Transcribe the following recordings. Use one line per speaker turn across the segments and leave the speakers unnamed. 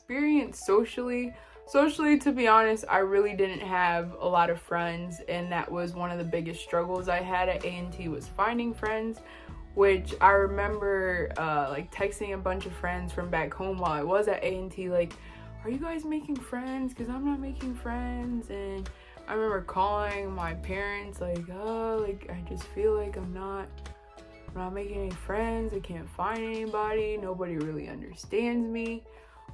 experience socially, to be honest, I really didn't have a lot of friends, and that was one of the biggest struggles I had at A&T, was finding friends, which I remember like texting a bunch of friends from back home while I was at A&T, like, are you guys making friends? Because I'm not making friends. And I remember calling my parents like, oh, like I just feel like I'm not making any friends. I can't find anybody. Nobody really understands me.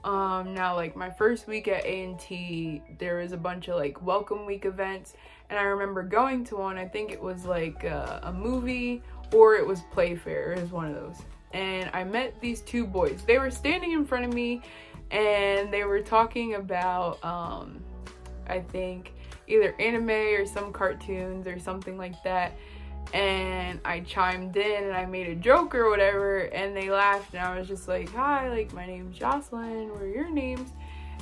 Now, like, my first week at A&T, there was a bunch of like welcome week events, and I remember going to one. I think it was like a movie, or it was Playfair. It was one of those. And I met these two boys. They were standing in front of me, and they were talking about I think either anime or some cartoons or something like that. And I chimed in and I made a joke or whatever, and they laughed, and I was just like, hi, like, my name's Jocelyn, what are your names?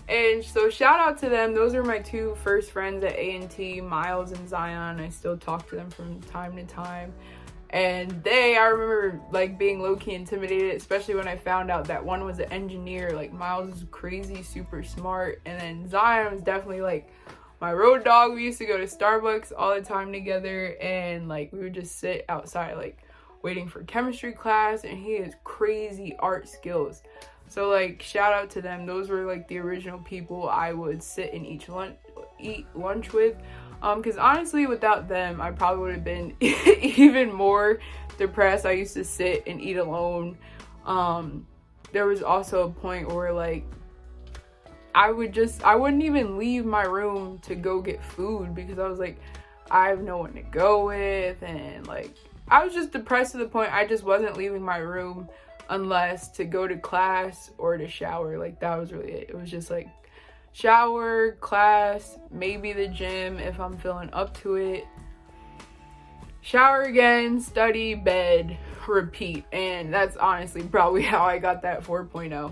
And so shout out to them. Those are my two first friends at A&T, Miles and Zion. I still talk to them from time to time. And I remember like being low-key intimidated, especially when I found out that one was an engineer. Like, Miles is crazy, super smart, and then Zion was definitely like my road dog. We used to go to Starbucks all the time together, and like we would just sit outside like waiting for chemistry class, and he has crazy art skills. So like shout out to them. Those were like the original people I would sit and eat lunch with. Because honestly, without them, I probably would have been even more depressed. I used to sit and eat alone. There was also a point where like I wouldn't even leave my room to go get food, because I was like, I have no one to go with, and like I was just depressed to the point I just wasn't leaving my room unless to go to class or to shower. Like, that was really it. It was just like shower, class, maybe the gym if I'm feeling up to it, shower again, study, bed, repeat. And that's honestly probably how I got that 4.0.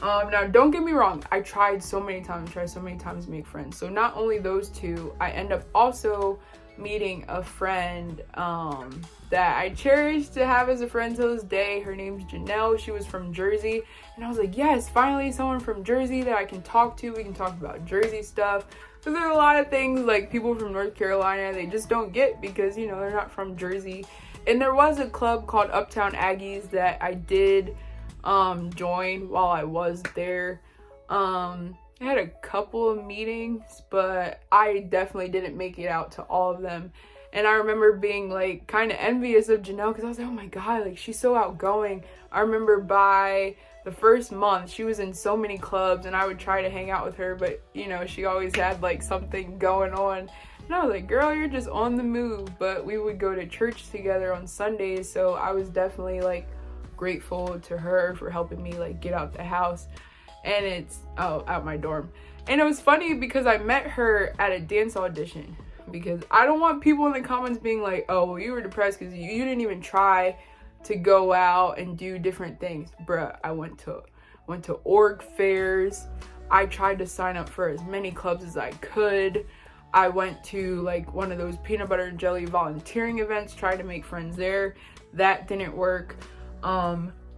Now, don't get me wrong, I tried so many times to make friends. So not only those two, I end up also meeting a friend that I cherish to have as a friend to this day. Her name's Janelle. She was from Jersey, and I was like, yes, finally someone from Jersey that I can talk to. We can talk about Jersey stuff, because there's a lot of things like people from North Carolina, they just don't get, because, you know, they're not from Jersey. And there was a club called Uptown Aggies that I did join while I was there. I had a couple of meetings, but I definitely didn't make it out to all of them. And I remember being like kind of envious of Janelle, because I was like, oh my god, like, she's so outgoing. I remember by the first month she was in so many clubs, and I would try to hang out with her, but you know, she always had like something going on. And I was like, girl, you're just on the move. But we would go to church together on Sundays, so I was definitely like grateful to her for helping me like get out the house. And it's out my dorm. And it was funny because I met her at a dance audition, because I don't want people in the comments being like, oh, well, you were depressed because you didn't even try to go out and do different things. Bruh, I went to org fairs. I tried to sign up for as many clubs as I could. I went to like one of those peanut butter and jelly volunteering events, tried to make friends there. That didn't work.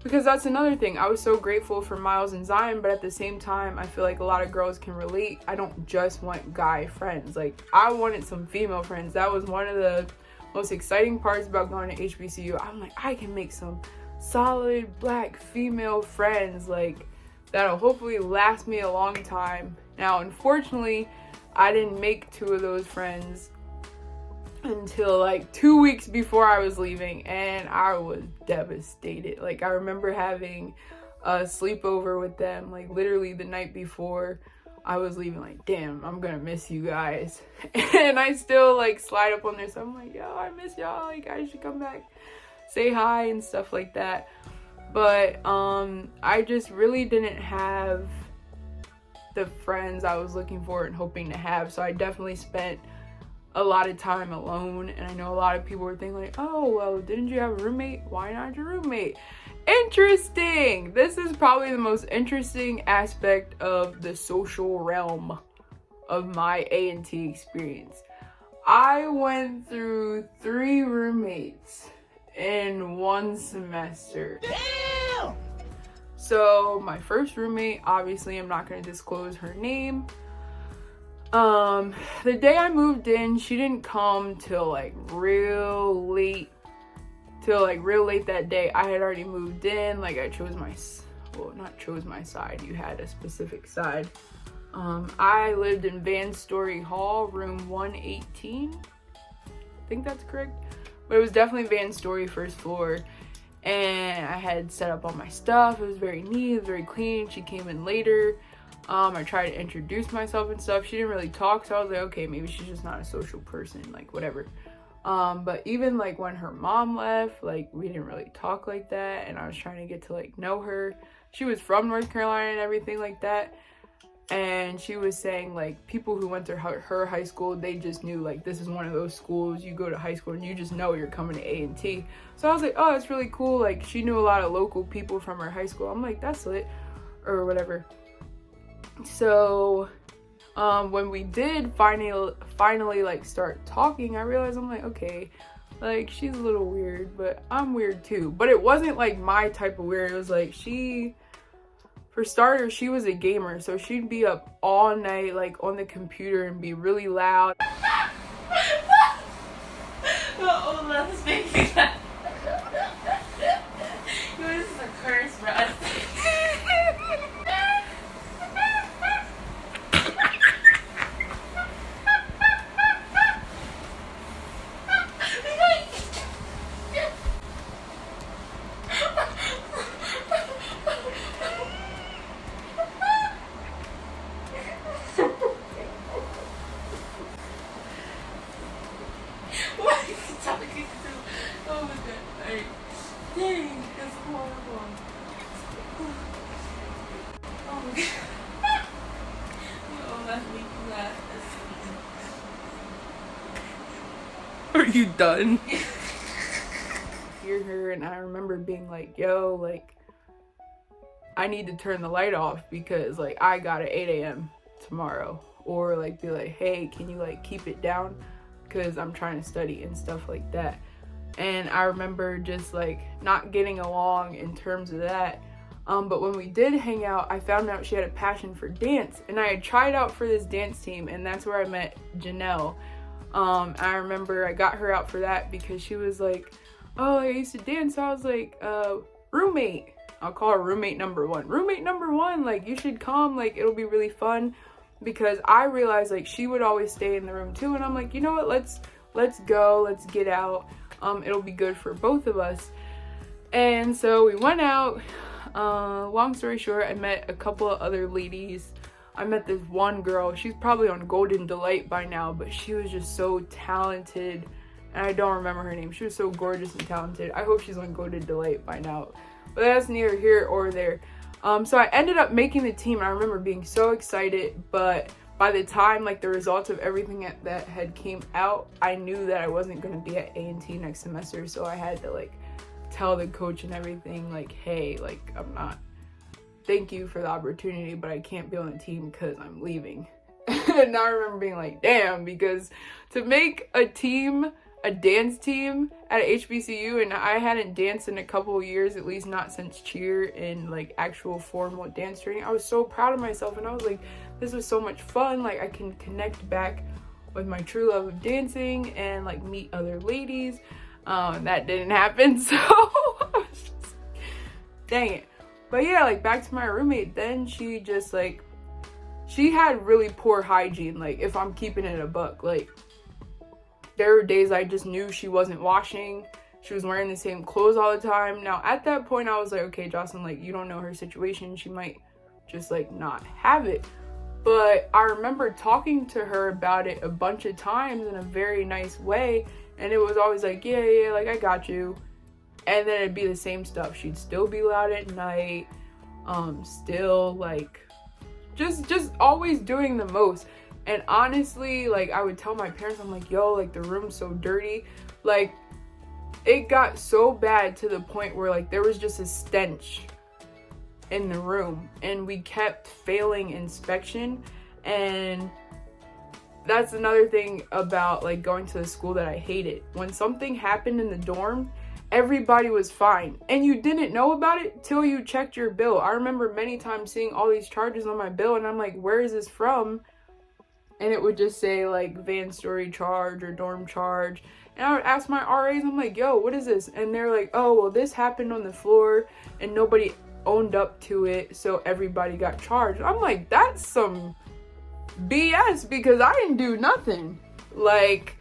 Because that's another thing. I was so grateful for Miles and Zion, but at the same time, I feel like a lot of girls can relate. I don't just want guy friends. Like, I wanted some female friends. That was one of the most exciting parts about going to HBCU. I'm like, I can make some solid black female friends, like, that'll hopefully last me a long time. Now, unfortunately, I didn't make two of those friends until like 2 weeks before I was leaving, and I was devastated. Like, I remember having a sleepover with them like literally the night before I was leaving, like, damn, I'm gonna miss you guys. And I still like slide up on there, so I'm like, yo, I miss y'all, like, I should come back, say hi and stuff like that. But I just really didn't have the friends I was looking for and hoping to have, so I definitely spent a lot of time alone. And I know a lot of people were thinking like, oh, well, didn't you have a roommate? Why not your roommate? Interesting. This is probably the most interesting aspect of the social realm of my A&T experience. I went through 3 roommates in one semester.
Damn!
So my first roommate, obviously I'm not going to disclose her name. The day I moved in, she didn't come till like real late that day. I had already moved in. Like I chose not chose my side, you had a specific side. I lived in Van Story Hall, room 118. I think that's correct. But it was definitely Van Story, first floor. And I had set up all my stuff. It was very neat, it was very clean. She came in later. I tried to introduce myself and stuff. She didn't really talk, so I was like, okay, maybe she's just not a social person, like whatever. But even like when her mom left, like we didn't really talk like that, and I was trying to get to like know her. She was from North Carolina and everything like that, and she was saying like people who went to her high school, they just knew like this is one of those schools you go to high school and you just know you're coming to A&T. So I was like, oh, that's really cool. Like she knew a lot of local people from her high school. I'm like, that's lit, or whatever. So when we did finally like start talking, I realized I'm like, okay, like she's a little weird, but I'm weird too. But it wasn't like my type of weird. It was like for starters, she was a gamer, so she'd be up all night like on the computer and be really loud.
Oh, let's make me laugh. This is a curse for us. Oh my god. Dang, that's horrible. Oh my god. Oh, that's making me laugh.
Are you done? Hear her, and I remember being like, yo, like I need to turn the light off because like I got at 8 a.m. tomorrow, or like be like, hey, can you like keep it down because I'm trying to study and stuff like that. And I remember just like not getting along in terms of that. But when we did hang out, I found out she had a passion for dance, and I had tried out for this dance team, and that's where I met Janelle. I remember I got her out for that because she was like, oh, I used to dance. So I was like, roommate. I'll call her roommate number one. Roommate number one, like you should come, like it'll be really fun. Because I realized like she would always stay in the room too, and I'm like, you know what, let's go, let's get out. It'll be good for both of us. And so we went out. Long story short, I met a couple of other ladies. I met this one girl. She's probably on Golden Delight by now, but she was just so talented, and I don't remember her name. She was so gorgeous and talented. I hope she's on Golden Delight by now, but that's neither here or there. So I ended up making the team, and I remember being so excited, but by the time like the results of everything that had came out, I knew that I wasn't going to be at A&T next semester. So I had to like tell the coach and everything like, hey, like thank you for the opportunity, but I can't be on the team because I'm leaving. And I remember being like, damn, because to make a dance team at HBCU, and I hadn't danced in a couple of years, at least not since cheer and like actual formal dance training. I was so proud of myself, and I was like, this was so much fun. Like I can connect back with my true love of dancing and like meet other ladies. That didn't happen, so I was just, dang it. But yeah, like back to my roommate, then she just like, she had really poor hygiene. Like if I'm keeping it a buck, like there were days I just knew she wasn't washing. She was wearing the same clothes all the time. Now, at that point, I was like, okay, Jocelyn, like, you don't know her situation. She might just, like, not have it. But I remember talking to her about it a bunch of times in a very nice way. And it was always like, yeah, like, I got you. And then it'd be the same stuff. She'd still be loud at night. Still, like, just always doing the most. And honestly, like, I would tell my parents, I'm like, yo, like, the room's so dirty. Like, it got so bad to the point where, like, there was just a stench in the room. And we kept failing inspection. And that's another thing about, like, going to the school that I hated. When something happened in the dorm everybody was fine. And you didn't know about it till you checked your bill. I remember many times seeing all these charges on my bill and I'm like, where is this from? And it would just say like van story charge or dorm charge. And I would ask my RAs, I'm like, yo, what is this? And they're like, oh, well, this happened on the floor and nobody owned up to it, so everybody got charged. I'm like, that's some BS because I didn't do nothing. Like,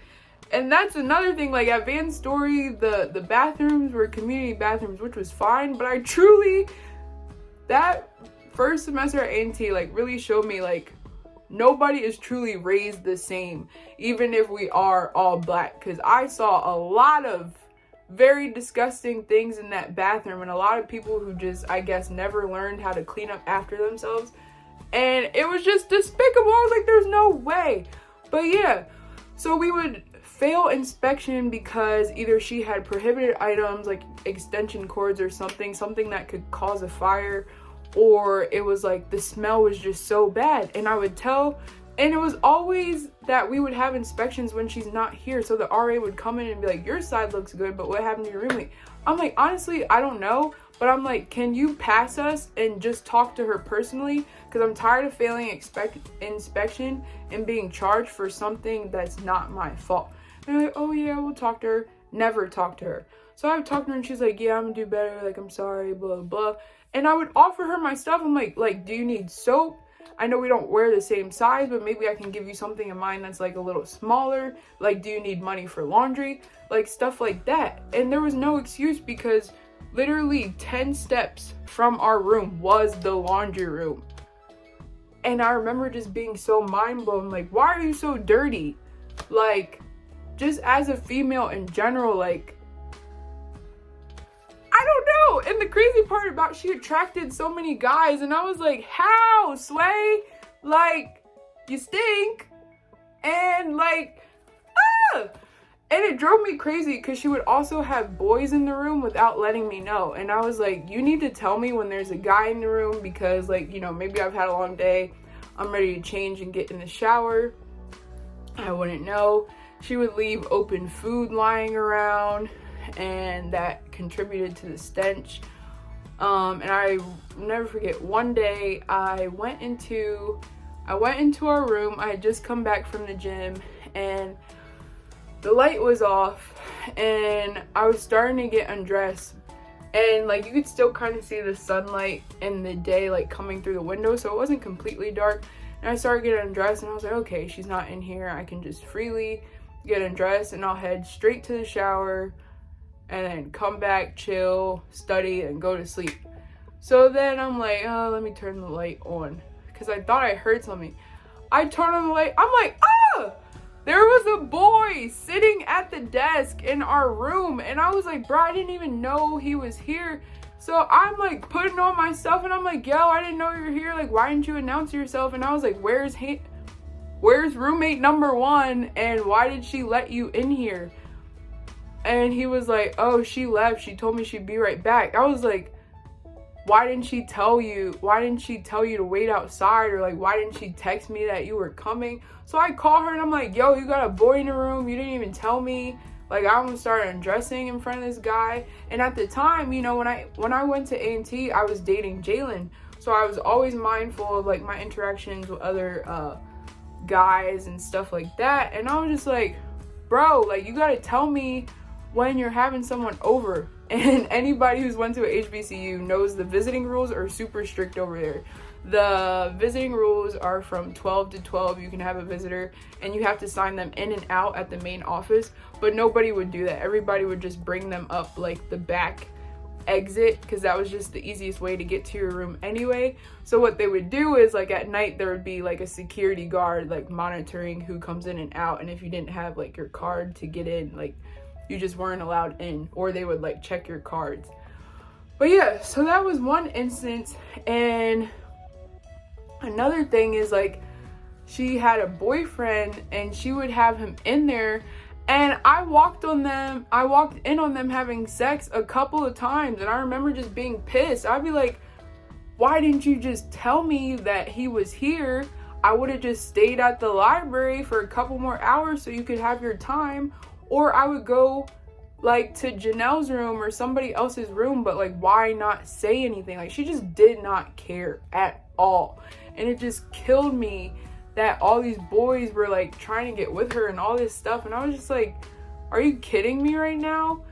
and that's another thing, like at Van Story, the bathrooms were community bathrooms, which was fine, but I truly, that first semester at A&T, like really showed me like nobody is truly raised the same, even if we are all black, because I saw a lot of very disgusting things in that bathroom and a lot of people who just, I guess, never learned how to clean up after themselves, and it was just despicable. I was like, there's no way. But yeah, so we would fail inspection because either she had prohibited items like extension cords or something that could cause a fire, or it was like the smell was just so bad. And I would tell, and it was always that we would have inspections when she's not here, so the RA would come in and be like, your side looks good, but what happened to your roommate? I'm like, honestly, I don't know, but I'm like, can you pass us and just talk to her personally, because I'm tired of failing inspection and being charged for something that's not my fault. And they're like, oh yeah, we'll talk to her. Never talk to her. So I would talk to her and she's like, yeah, I'm gonna do better, like, I'm sorry, blah blah. And I would offer her my stuff. I'm like, do you need soap? I know we don't wear the same size, but maybe I can give you something in mine that's like a little smaller. Like, do you need money for laundry? Like, stuff like that. And there was no excuse because literally 10 steps from our room was the laundry room. And I remember just being so mind blown, like, why are you so dirty? Like, just as a female in general, like, I don't know. And the crazy part about, she attracted so many guys, and I was like, how, Sway? Like, you stink. And like, ah! And it drove me crazy because she would also have boys in the room without letting me know. And I was like, you need to tell me when there's a guy in the room because, like, you know, maybe I've had a long day. I'm ready to change and get in the shower. I wouldn't know. She would leave open food lying around, and that contributed to the stench. And I never forget, one day I went into our room. I had just come back from the gym and the light was off and I was starting to get undressed, and like you could still kind of see the sunlight in the day like coming through the window, so it wasn't completely dark. And I started getting undressed and I was like, okay, she's not in here, I can just freely get undressed and I'll head straight to the shower and then come back, chill, study, and go to sleep. So then I'm like, oh, let me turn the light on because I thought I heard something. I turn on the light, I'm like, ah! There was a boy sitting at the desk in our room, and I was like, bro, I didn't even know he was here. So I'm like putting on my stuff and I'm like, yo, I didn't know you were here. Like, why didn't you announce yourself? And I was like, where's roommate number 1? And why did she let you in here? And he was like, oh, she left. She told me she'd be right back. I was like, why didn't she tell you? Why didn't she tell you to wait outside? Or like, why didn't she text me that you were coming? So I call her and I'm like, yo, you got a boy in the room. You didn't even tell me. Like, I almost started undressing in front of this guy. And at the time, you know, when I went to A&T, I was dating Jalen. So I was always mindful of like my interactions with other guys and stuff like that. And I was just like, bro, like, you gotta tell me when you're having someone over. And anybody who's went to a HBCU knows the visiting rules are super strict over there. The visiting rules are from 12 to 12. You can have a visitor and you have to sign them in and out at the main office, but nobody would do that. Everybody would just bring them up like the back exit because that was just the easiest way to get to your room anyway. So what they would do is, like, at night there would be like a security guard like monitoring who comes in and out, and if you didn't have like your card to get in, like, you just weren't allowed in, or they would like check your cards. But yeah, so that was one instance. And another thing is, like, she had a boyfriend and she would have him in there, and I walked in on them having sex a couple of times, and I remember just being pissed. I'd be like, why didn't you just tell me that he was here? I would have just stayed at the library for a couple more hours so you could have your time. Or I would go like to Janelle's room or somebody else's room, but like why not say anything? Like she just did not care at all. And it just killed me that all these boys were like trying to get with her and all this stuff, and I was just like, are you kidding me right now?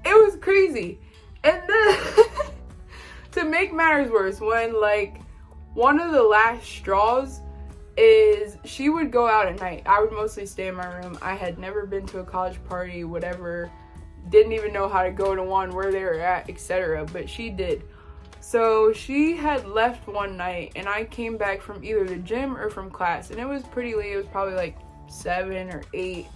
It was crazy. And then to make matters worse, when like one of the last straws is she would go out at night. I would mostly stay in my room. I had never been to a college party, whatever, didn't even know how to go to one, where they were at, etc. But she did. So she had left one night and I came back from either the gym or from class, and it was pretty late. It was probably like 7 or 8.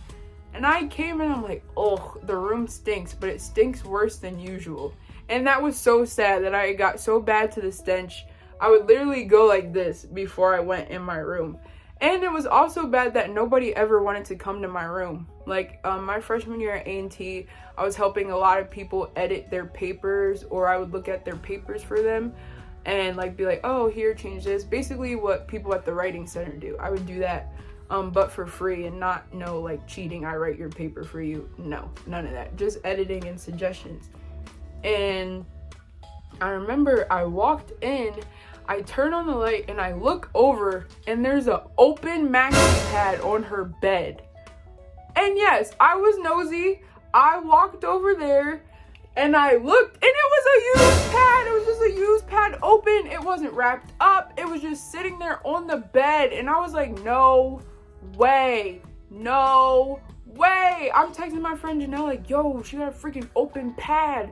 And I came in, I'm like, oh, the room stinks, but it stinks worse than usual. And that was so sad that I got so bad to the stench, I would literally go like this before I went in my room. And it was also bad that nobody ever wanted to come to my room. Like my freshman year at A&T, I was helping a lot of people edit their papers, or I would look at their papers for them and like be like, oh, here, change this. Basically what people at the writing center do. I would do that, but for free, and not no like cheating. I write your paper for you. No, none of that. Just editing and suggestions. And I remember I walked in, I turn on the light and I look over and there's an open maxi pad on her bed. And yes, I was nosy. I walked over there and I looked, and it was a used pad. It was just a used pad open. It wasn't wrapped up. It was just sitting there on the bed. And I was like, no way. No way. I'm texting my friend Janelle like, yo, she got a freaking open pad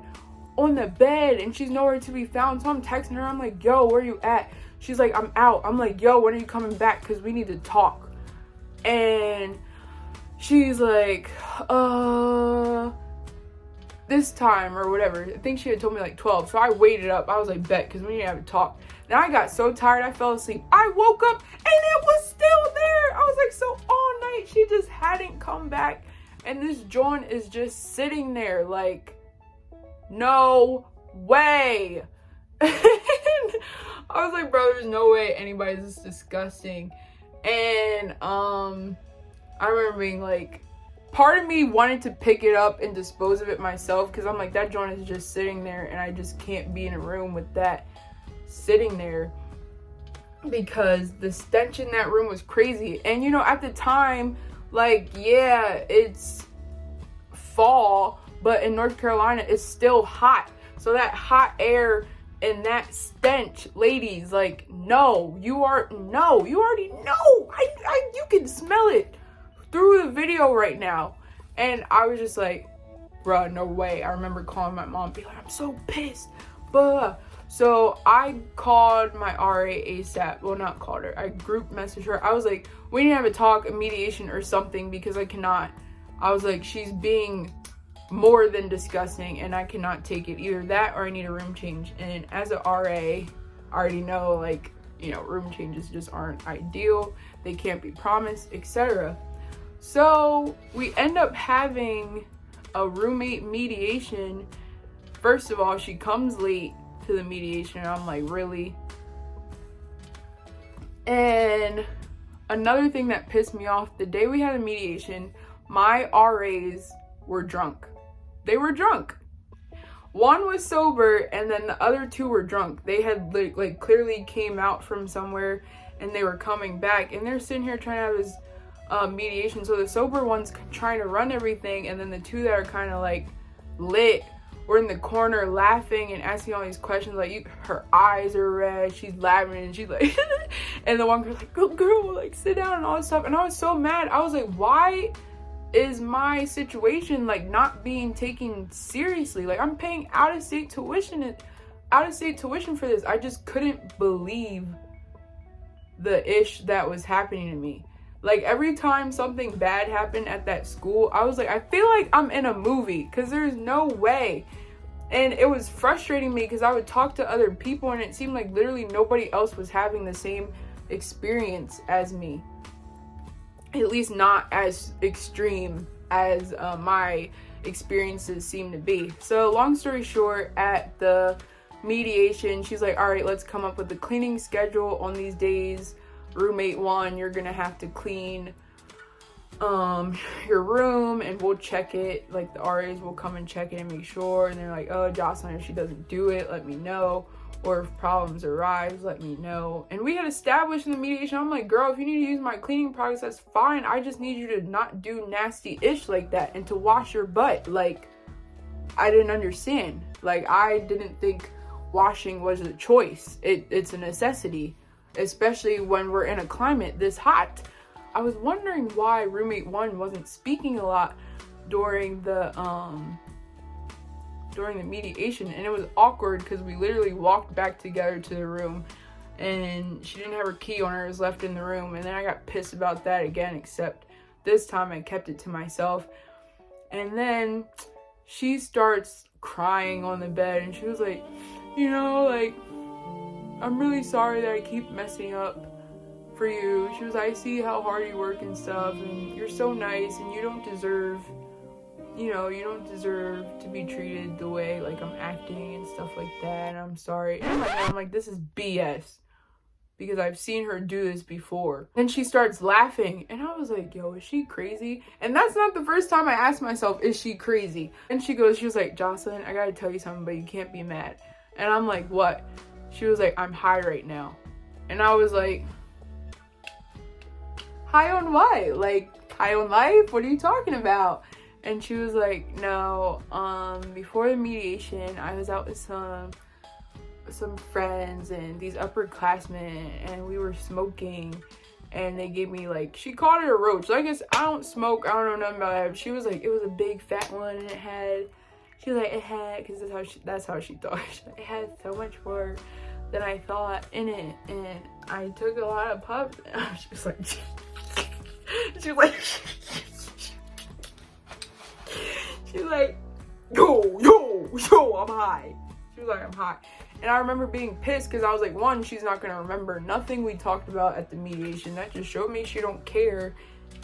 on the bed and she's nowhere to be found. So I'm texting her. I'm like, yo, where you at? She's like, I'm out. I'm like, yo, when are you coming back? Because we need to talk. And she's like, this time or whatever. I think she had told me like 12. So I waited up. I was like, bet, because we need to have a talk. Then I got so tired I fell asleep. I woke up and it was still there. I was like, so all night she just hadn't come back, and this joint is just sitting there like, no way. I was like, bro, there's no way anybody's this disgusting. And I remember being like, part of me wanted to pick it up and dispose of it myself, because I'm like, that joint is just sitting there and I just can't be in a room with that sitting there, because the stench in that room was crazy. And you know, at the time, like, yeah, it's fall, but in North Carolina it's still hot. So that hot air and that stench, ladies, like, no, you already know. You can smell it through the video right now. And I was just like, bruh, no way. I remember calling my mom, being like, I'm so pissed. But so I called my RA ASAP. Well, not called her. I group messaged her. I was like, we need to have a talk, a mediation or something, because I cannot. I was like, she's being more than disgusting and I cannot take it. Either that or I need a room change. And as a RA, I already know, like, you know, room changes just aren't ideal. They can't be promised, etc. So we end up having a roommate mediation. First of all, she comes late to the mediation and I'm like, really? And another thing that pissed me off, the day we had a mediation, my RAs were drunk. They were drunk. One was sober and then the other two were drunk. They had like clearly came out from somewhere and they were coming back, and they're sitting here trying to have this mediation. So the sober one's trying to run everything, and then the two that are kind of like lit were in the corner laughing and asking all these questions, like, her eyes are red, she's laughing, and she's like and the one girl's like, girl, like, sit down and all this stuff. And I was so mad. I was like, why is my situation like not being taken seriously? Like, I'm paying out-of-state tuition for this. I just couldn't believe the ish that was happening to me. Like, every time something bad happened at that school, I was like, I feel like I'm in a movie, because there's no way. And it was frustrating me because I would talk to other people and it seemed like literally nobody else was having the same experience as me. At least not as extreme as my experiences seem to be. So long story short, at the mediation, she's like, all right, let's come up with a cleaning schedule on these days. Roommate 1, you're gonna have to clean your room, and we'll check it. Like the RAs will come and check it and make sure, and they're like, oh, Jocelyn, if she doesn't do it, let me know, or if problems arise, let me know. And we had established in the mediation, I'm like, girl, if you need to use my cleaning products, that's fine. I just need you to not do nasty ish like that and to wash your butt. Like, I didn't understand. Like, I didn't think washing was a choice. It's a necessity, especially when we're in a climate this hot. I was wondering why roommate 1 wasn't speaking a lot during the mediation, and it was awkward because we literally walked back together to the room, and she didn't have her key on her, it was left in the room, and then I got pissed about that again, except this time I kept it to myself. And then she starts crying on the bed, and she was like, you know, like, I'm really sorry that I keep messing up for you. She was like, I see how hard you work and stuff, and you're so nice, and you don't deserve to be treated the way like I'm acting and stuff like that, and I'm sorry. And I'm like, this is BS, because I've seen her do this before. Then she starts laughing, and I was like, yo, is she crazy? And that's not the first time I asked myself, is she crazy? And she was like, Jocelyn, I gotta tell you something, but you can't be mad. And I'm like, what? She was like, I'm high right now. And I was like, high on what? Like, high on life? What are you talking about? And she was like, no, before the mediation, I was out with some friends and these upperclassmen, and we were smoking, and they gave me, like, she called it a roach. So I guess I don't smoke, I don't know nothing about it. She was like, it was a big fat one, and because that's how she thought. It had so much more than I thought in it, and I took a lot of puffs. She was like, she was like, yo, I'm high. She was like, I'm high. And I remember being pissed because I was like, one, she's not gonna remember nothing we talked about at the mediation. That just showed me she don't care,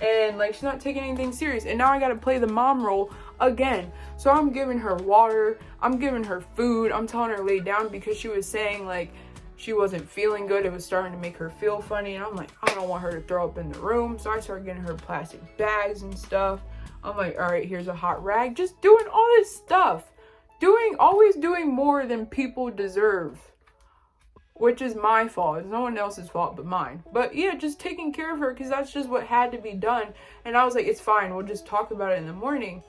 and like, she's not taking anything serious. And now I gotta play the mom role again. So I'm giving her water, I'm giving her food, I'm telling her to lay down because she was saying like she wasn't feeling good. It was starting to make her feel funny, and I'm like, I don't want her to throw up in the room. So I started getting her plastic bags and stuff. I'm like, all right, here's a hot rag. Just doing all this stuff. Always doing more than people deserve. Which is my fault. It's no one else's fault but mine. But yeah, just taking care of her because that's just what had to be done. And I was like, it's fine. We'll just talk about it in the morning.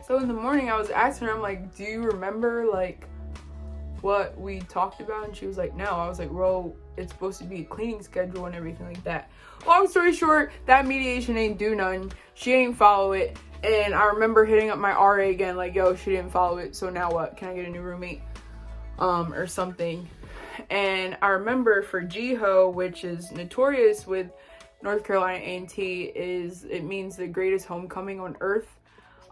So in the morning, I was asking her, I'm like, do you remember, like, what we talked about? And she was like, no. I was like, well, it's supposed to be a cleaning schedule and everything like that. Long story short, that mediation ain't do none. She ain't follow it. And I remember hitting up my RA again, like, yo, she didn't follow it, so now what? Can I get a new roommate? Or something. And I remember for GHO, which is notorious with North Carolina A&T, it means the greatest homecoming on earth.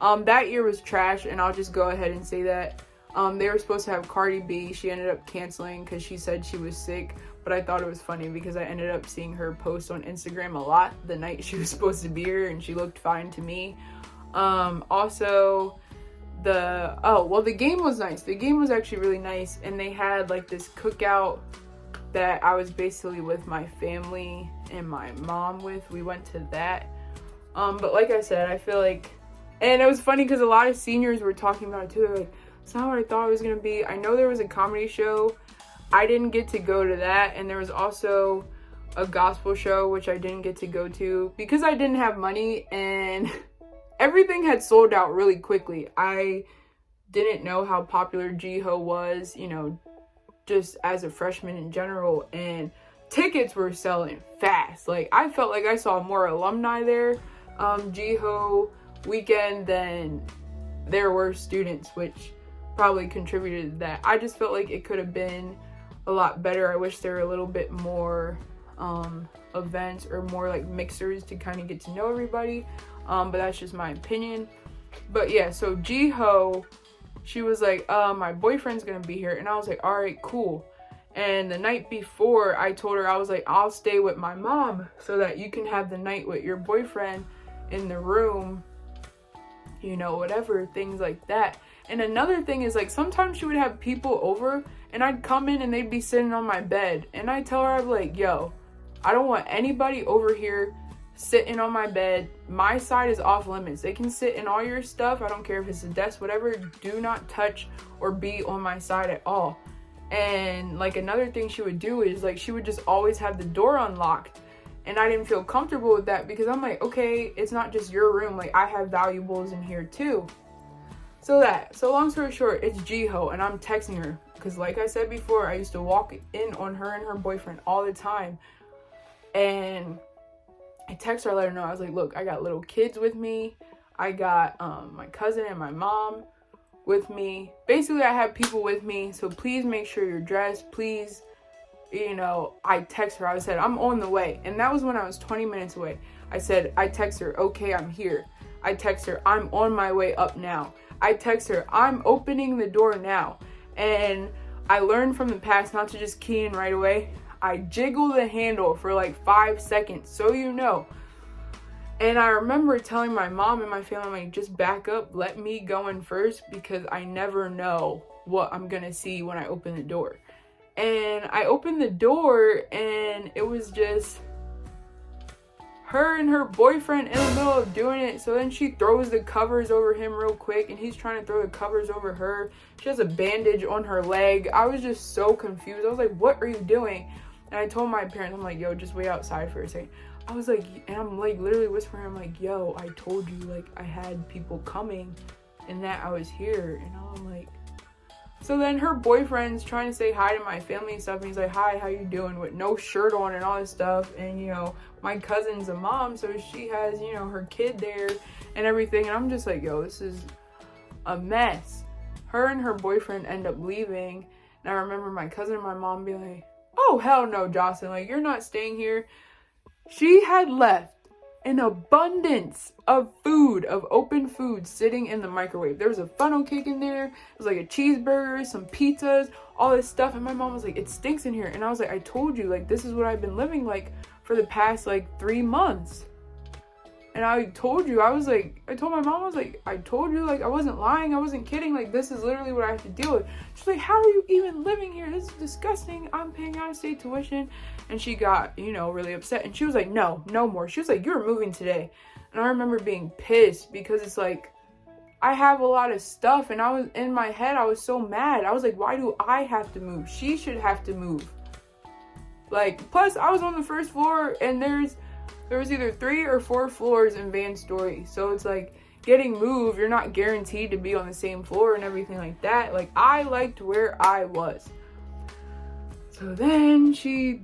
That year was trash, and I'll just go ahead and say that. They were supposed to have Cardi B. She ended up canceling because she said she was sick, but I thought it was funny because I ended up seeing her post on Instagram a lot the night she was supposed to be here, and she looked fine to me. Also, the game was nice. The game was actually really nice, and they had like this cookout that I was basically with my family and my mom with. We went to that. But like I said, I feel like, and it was funny because a lot of seniors were talking about it too. They're like, it's not what I thought it was gonna be. I know there was a comedy show. I didn't get to go to that, and there was also a gospel show which I didn't get to go to because I didn't have money, and everything had sold out really quickly. I didn't know how popular GHO was, you know, just as a freshman in general, and tickets were selling fast. Like, I felt like I saw more alumni there GHO weekend than there were students, which probably contributed to that. I just felt like it could have been a lot better. I wish there were a little bit more events or more like mixers to kind of get to know everybody, but that's just my opinion. But yeah, so GHO, she was like, my boyfriend's gonna be here, and I was like, all right, cool. And the night before, I told her, I was like, I'll stay with my mom so that you can have the night with your boyfriend in the room, you know, whatever, things like that. And another thing is, like, sometimes she would have people over, and I'd come in and they'd be sitting on my bed, and I'd tell her, I'd be like, yo, I don't want anybody over here sitting on my bed. My side is off limits. They can sit in all your stuff. I don't care if it's a desk, whatever. Do not touch or be on my side at all. And like another thing she would do is like she would just always have the door unlocked. And I didn't feel comfortable with that because I'm like, okay, it's not just your room. Like I have valuables in here too. So long story short, it's Jiho and I'm texting her. Because like I said before, I used to walk in on her and her boyfriend all the time. And I text her, I let her know. I was like, look, I got little kids with me. I got my cousin and my mom with me. Basically, I have people with me. So please make sure you're dressed. Please, I text her. I said, I'm on the way. And that was when I was 20 minutes away. I text her, okay, I'm here. I text her, I'm on my way up now. I text her, I'm opening the door now. And I learned from the past not to just key in right away. I jiggle the handle for like 5 seconds, so you know. And I remember telling my mom and my family, like, just back up, let me go in first because I never know what I'm gonna see when I open the door. And I opened the door and it was just her and her boyfriend in the middle of doing it. So then she throws the covers over him real quick and he's trying to throw the covers over her. She has a bandage on her leg. I was just so confused. I was like, what are you doing? And I told my parents, I'm like, yo, just wait outside for a second. I was like, and I'm like literally whispering, I'm like, yo, I told you, like, I had people coming and that I was here. And I'm like, so then her boyfriend's trying to say hi to my family and stuff. And he's like, hi, how you doing? With no shirt on and all this stuff. And, my cousin's a mom, so she has, her kid there and everything. And I'm just like, yo, this is a mess. Her and her boyfriend end up leaving. And I remember my cousin and my mom being like, oh, hell no, Jocelyn. Like, you're not staying here. She had left an abundance of food, of open food sitting in the microwave. There was a funnel cake in there. It was like a cheeseburger, some pizzas, all this stuff. And my mom was like, it stinks in here. And I was like, I told you, like, this is what I've been living like for the past like 3 months. And I told you, I told my mom, I was like, I told you, like, I wasn't lying. I wasn't kidding. Like, this is literally what I have to deal with. She's like, how are you even living here? This is disgusting. I'm paying out of state tuition. And she got, really upset. And she was like, no more. She was like, you're moving today. And I remember being pissed because it's like, I have a lot of stuff. And I was in my head, I was so mad. I was like, why do I have to move? She should have to move. Like, plus I was on the first floor and there was either 3 or 4 floors in Van Story. So it's like getting moved, you're not guaranteed to be on the same floor and everything like that. Like, I liked where I was. So then she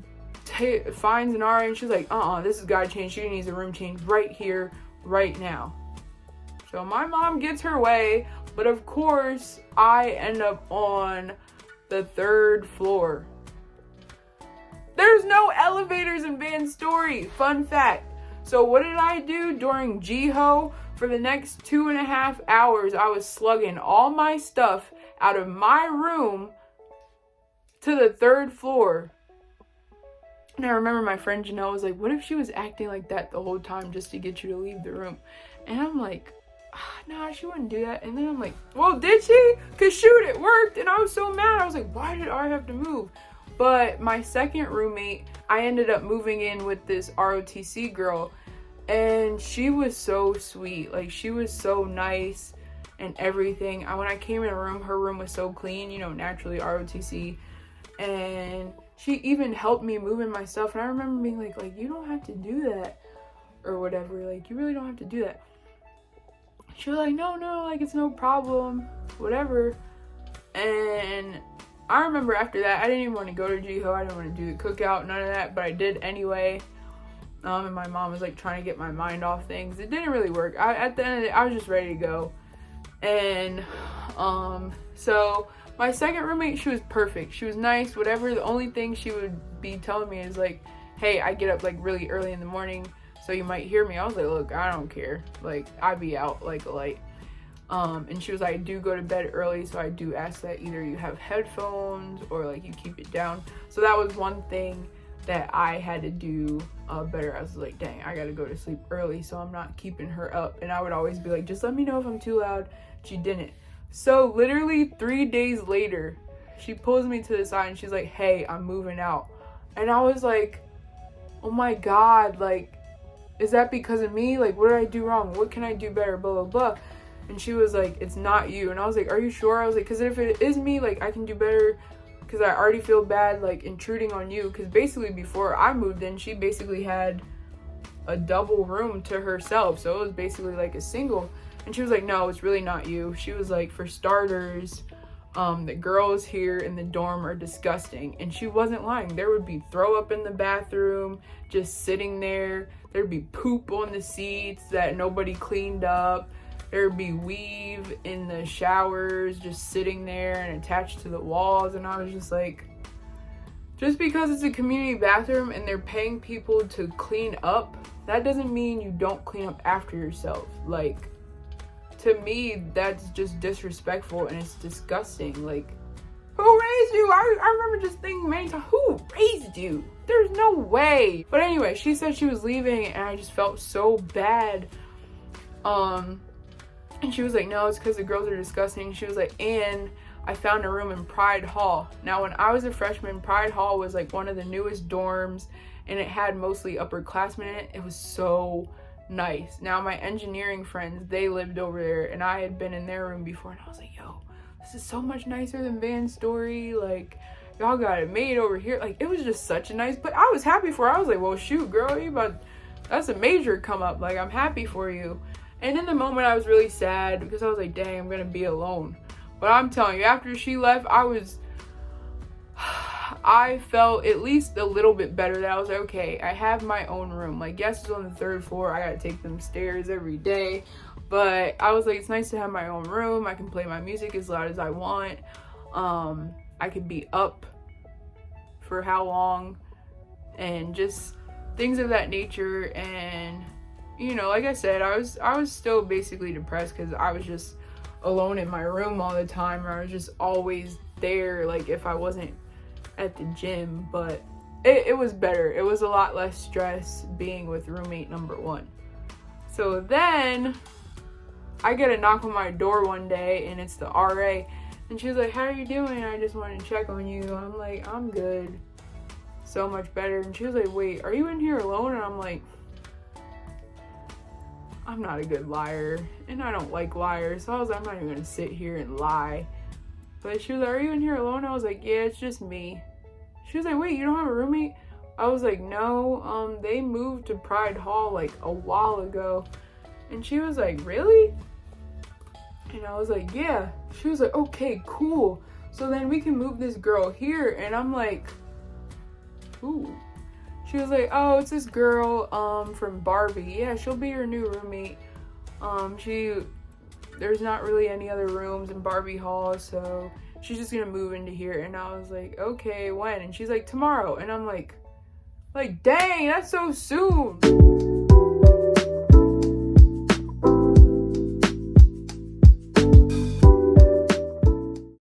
finds an RA and she's like, this has got to change. She needs a room change right here, right now. So my mom gets her way, but of course I end up on the 3rd floor. There's no elevators in Van Story. Fun fact. So what did I do during Jiho? For the next 2.5 hours, I was slugging all my stuff out of my room to the 3rd floor. And I remember my friend Janelle was like, what if she was acting like that the whole time just to get you to leave the room? And I'm like, nah, she wouldn't do that. And then I'm like, well, did she? Because shoot, it worked. And I was so mad. I was like, why did I have to move? But my second roommate, I ended up moving in with this ROTC girl. And she was so sweet. Like, she was so nice and everything. When I came in her room was so clean, naturally ROTC. And she even helped me move in my stuff. And I remember being like, you don't have to do that. Or whatever. Like, you really don't have to do that. She was like, no, like, it's no problem. Whatever. And I remember after that, I didn't even want to go to Jiho. I didn't want to do the cookout, none of that. But I did anyway. And my mom was like trying to get my mind off things. It didn't really work. At the end of it, I was just ready to go. And so my second roommate, she was perfect. She was nice, whatever. The only thing she would be telling me is like, hey, I get up like really early in the morning, so you might hear me. I was like, look, I don't care. Like, I be out like a light. And she was like, I do go to bed early, so I do ask that either you have headphones or like you keep it down. So that was one thing that I had to do better. I was like, dang, I gotta go to sleep early so I'm not keeping her up. And I would always be like, just let me know if I'm too loud. She didn't. So literally 3 days later, she pulls me to the side and she's like, hey, I'm moving out. And I was like, oh my God, like, is that because of me? Like, what did I do wrong? What can I do better? Blah, blah, blah. And she was like, it's not you. And I was like, are you sure? I was like, because if it is me, like, I can do better, because I already feel bad, like, intruding on you. Because basically before I moved in, she basically had a double room to herself. So it was basically like a single. And she was like, no, it's really not you. She was like, for starters, the girls here in the dorm are disgusting. And she wasn't lying. There would be throw up in the bathroom, just sitting there. There'd be poop on the seats that nobody cleaned up. There'd be weave in the showers, just sitting there and attached to the walls. And I was just like, just because it's a community bathroom and they're paying people to clean up, that doesn't mean you don't clean up after yourself. Like, to me, that's just disrespectful and it's disgusting. Like, who raised you? I remember just thinking many times, who raised you? There's no way. But anyway, she said she was leaving and I just felt so bad. And she was like, no, it's because the girls are disgusting. She was like, and I found a room in Pride Hall. Now, when I was a freshman, Pride Hall was like one of the newest dorms and it had mostly upperclassmen in it. It was so nice. Now, my engineering friends, they lived over there and I had been in their room before and I was like, yo, this is so much nicer than Van's story. Like, y'all got it made over here. Like, it was just such a nice, but I was happy for her. I was like, well, shoot, girl, that's a major come up. Like, I'm happy for you. And in the moment, I was really sad because I was like, dang, I'm going to be alone. But I'm telling you, after she left, I felt at least a little bit better that I was like, okay, I have my own room. Like, yes, it's on the 3rd floor. I got to take them stairs every day. But I was like, it's nice to have my own room. I can play my music as loud as I want. I could be up for how long and just things of that nature. And, you know, like I said, I was still basically depressed because I was just alone in my room all the time, or I was just always there, like if I wasn't at the gym. But it was better. It was a lot less stress being with roommate number 1. So then I get a knock on my door one day and it's the RA and she was like, how are you doing? I just wanted to check on you. I'm like, I'm good. So much better. And she was like, wait, are you in here alone? And I'm like, I'm not a good liar and I don't like liars. So I was like, I'm not even gonna sit here and lie. But she was like, are you in here alone? I was like, yeah, it's just me. She was like, wait, you don't have a roommate? I was like, no, they moved to Pride Hall like a while ago. And she was like, really? And I was like, yeah. She was like, okay, cool. So then we can move this girl here. And I'm like, ooh. She was like, oh, it's this girl from Barbie. Yeah, she'll be your new roommate. There's not really any other rooms in Barbie Hall, so she's just gonna move into here. And I was like, okay, when? And she's like, tomorrow. And I'm like, dang, that's so soon.